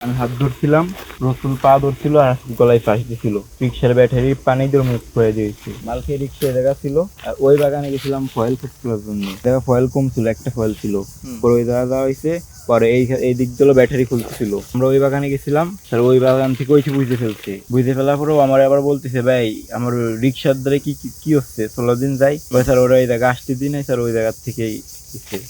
আমি হাত ধরছিলাম, রসুল পা ধরছিল আর গলায় ফাঁস দিছিল। রিক্সার ব্যাটারি পানি দিয়ে মুখ করে দিয়েছি। মাল খেয়ে রিক্সায় জায়গা ছিল, আর ওই বাগানে গেছিলাম ফয়েল খোঁজার জন্য। দেখা ফয়েল কম ছিল, একটা ফয়েল ছিল। পরে ওই জায়গা দেওয়া হয়েছে। পরে এই দিক দিল ব্যাটারি খুলতেছিল। আমরা ওই বাগানে গেছিলাম, স্যার ওই বাগান থেকে ওইটি বুঝতে ফেলছে। বুঝতে ফেলার পরেও আমার আবার বলতেছে, ভাই আমার রিক্সার দ্বারা কি কি হচ্ছে, 16 দিন যাই। স্যার ওরা এই জায়গা আসতে দিন নাই, স্যার ওই জায়গার থেকেই দিচ্ছে।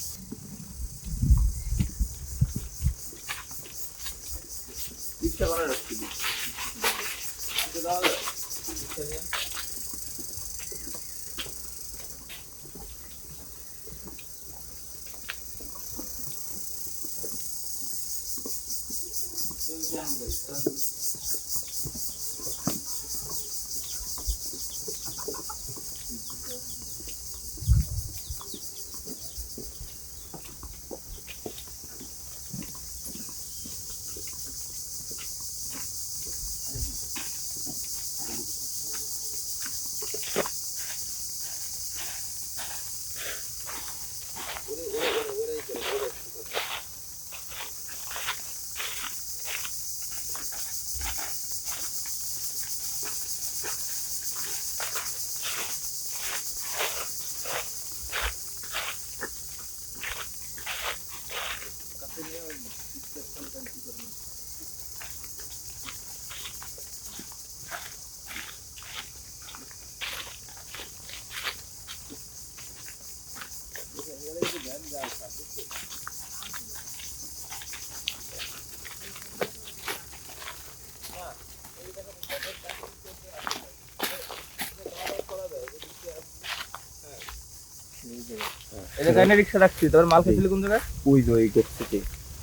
রিক্সা রাখছি, তারপর মাল খেয়েছিলি কোন জায়গায়? ওই যে ওই গোপ থেকে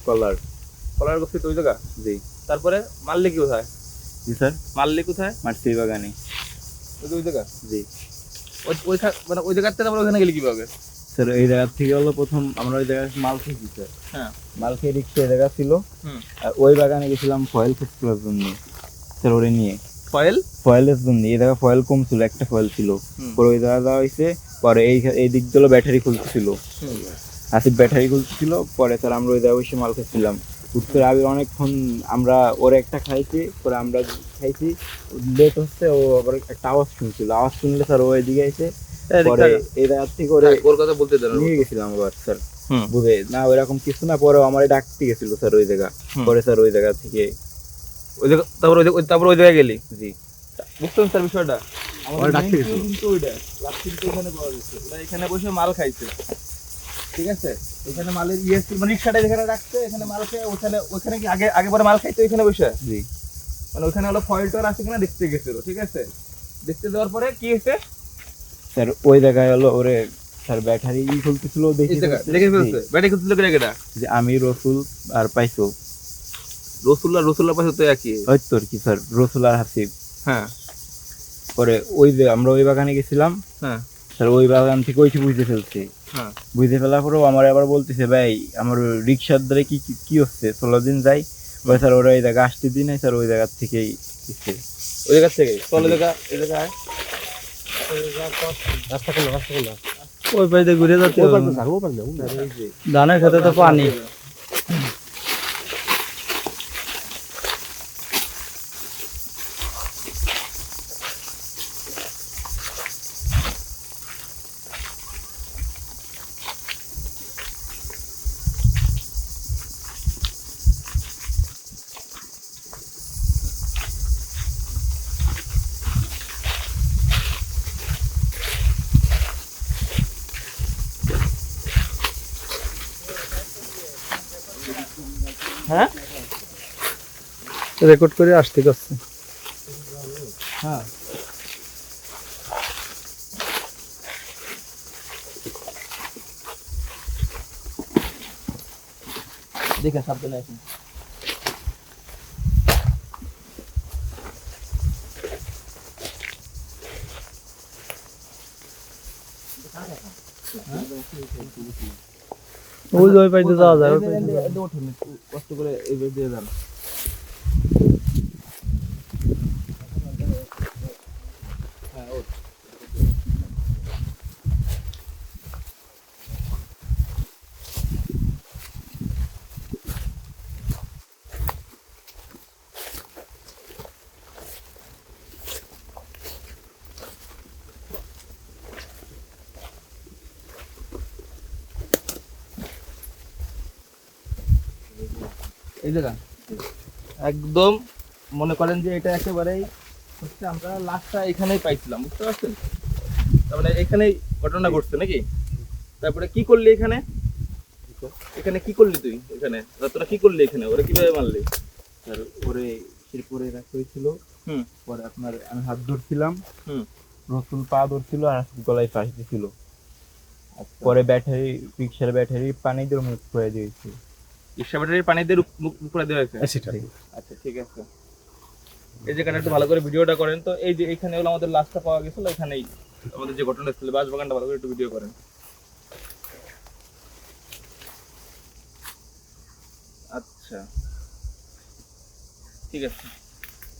কলার গোপ থেকে ওই জায়গা। জি। তারপরে মারলি কি কোথায়? জি স্যার। মারলি কোথায়? মারছি বাগানে। ওই জায়গা। জি। মানে ওই জায়গার থেকে আমরা ওখানে গেলি কিভাবে? স্যার এই জায়গা থেকে হলো প্রথম আমরা ওই জায়গায় মাল খেয়েছি স্যার। হ্যাঁ। মাল খেয়ে রিক্সা জায়গা ছিল, আর ওই বাগানে গেছিলাম ফয়েল খোঁজার জন্য। স্যার ওরে নিয়ে ফয়েলের জন্য। এই জায়গা ফয়েল কম ছিল, একটা ফয়েল ছিল। পরে ওই জায়গা দেওয়া হয়েছে। পরে এই দিক দিল ব্যাটারি খুলতেছিল, আসিফ ব্যাটারি খুলতেছিল। পরে স্যার আমরা ওই জায়গায় বসে মাল খেয়েছিলাম। উত্তরে আগে অনেকক্ষণ আমরা ওর একটা খাইছি, পরে আমরা খাইছি। লেট হচ্ছে, ও আবার একটা আওয়াজ শুনছিল। আওয়াজ শুনলে স্যার ও এদিকে এসে পরে এই জায়গা থেকে ওর কথা বলতে নিয়ে গেছিলাম আবার স্যার। বুঝে না ওইরকম কিছু না, পরে আমার ডাকতে গেছিল স্যার ওই জায়গা। পরে স্যার ওই জায়গা থেকে ওই জায়গা তারপর ওই জায়গায় গেলি। জি। বুঝতেন স্যার বিষয়টা? আমার ডাকতে গেছিল কিন্তু ওইটা লাস্ট এখানে পাওয়া গেছে, ওরা এখানে বসে মাল খাইছে। ঠিক আছে, এখানে মালের মানে রিক্সাটা যেখানে রাখছে, এখানে মাল খেয়ে ওখানে কি আগে পরে মাল খাইতো এখানে বসে। জি। মানে ওখানে হলো ফয়েল টোর আছে কিনা দেখতে গেছিল। ঠিক আছে, দেখতে যাওয়ার পরে কি হয়েছে স্যার, ওই জায়গায় হলো ওরে স্যার ব্যাটারি খুলতেছিল, দেখে ফেলছে। ব্যাটারি খুলতেছিল কেটা? যে আমি, রসুল আর পাইছো। রসুল্লাহ পাইছো তো একই ওই তোর কি স্যার, রসুল আর হাসিব। হ্যাঁ। পরে ওই যে আমরা ওই বাগানে গেছিলাম। হ্যাঁ। স্যার ওই বাগান থেকে ওইটি বুঝতে ফেলছে। হ্যাঁ। বুঝতে ফেলার পরেও আমার আবার বলতেছে, ভাই আমার রিক্সার দ্বারা কি হচ্ছে, 16 দিন যাই। ওই স্যার ওরা এই জায়গা আসতে দিন নাই, স্যার ওই জায়গার থেকেই দিচ্ছে। ওই জায়গার থেকে এই জায়গায় রাস্তা খোলা ওই পাশে ঘুরে যাচ্ছে। ধানের খেতে তো পানি। হ্যাঁ, রেকর্ড করে আসতে করছে। হ্যাঁ, দেখে সাবধানে আসুন। ওই পাইতে যাওয়া যায়, কষ্ট করে এই দিয়ে যান। এই জায়গা একদম মনে করেন যে এটা একেবারেই হচ্ছে আমরা লাশটা এখানেই পাইছিলাম, বুঝতে পারছেন? তার মানে এখানেই ঘটনা ঘটছে নাকি? তারপরে কি করলি এখানে? এখানে কি করলি তুই? এখানে তোরা কি করলি এখানে? ওরা কিভাবে মারলি? স্যার ওরে শিরপুরে রাখা হয়েছিল। হুম পরে আপনার আমি হাত ধরছিলাম, হুম রসুল পা ধরছিল আর গলায় ফাঁস দিছিল। আচ্ছা। পরে ব্যাটারি, রিক্সার ব্যাটারি পানি দিয়ে মুখ করে দিয়েছে। রিক্সা ব্যাটারির পানি দিয়ে মুখ করে দেওয়া হয়েছে? আচ্ছা ঠিক আছে। এই জায়গাটা একটু ভালো করে ভিডিওটা করেন তো। এই যে এখানে হলো আমাদের লাশটা পাওয়া গেছিল, এখানেই আমাদের যে ঘটনা ছিল, বাঁশবাগানটা ভালো করে একটু ভিডিও করেন। আচ্ছা ঠিক আছে।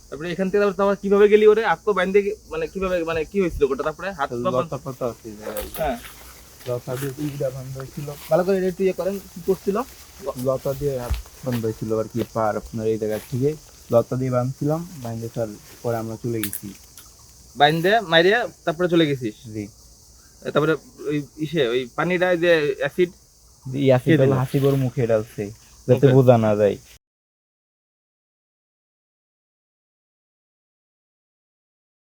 তারপরে এখান থেকে তারপর কিভাবে গেলি? ওরে হাত তো বাইন্ধে মানে কিভাবে, মানে কি হয়েছিল ওটা? তারপরে হাত পা লতা পাতা আছে, হ্যাঁ লতা দিয়ে উইটা বন্ধ হয়েছিল। ভালো করে একটু ইয়ে করেন, কি করছিল? লতা দিয়ে হাত বন্ধ হয়েছিল আর কি, পার আপনার এই জায়গা থেকে লতা দিয়ে বাঁধছিলাম, বাঁধে স্যার পরে আমরা চলে গেছি। বাইন্ধে মাইরিয়া তারপরে চলে গেছিস? জি। তারপরে ওই ওই পানিটা যে অ্যাসিড ইয়াসিড হাসিবর মুখে ডালছে যাতে Okay. বোঝা না যায়।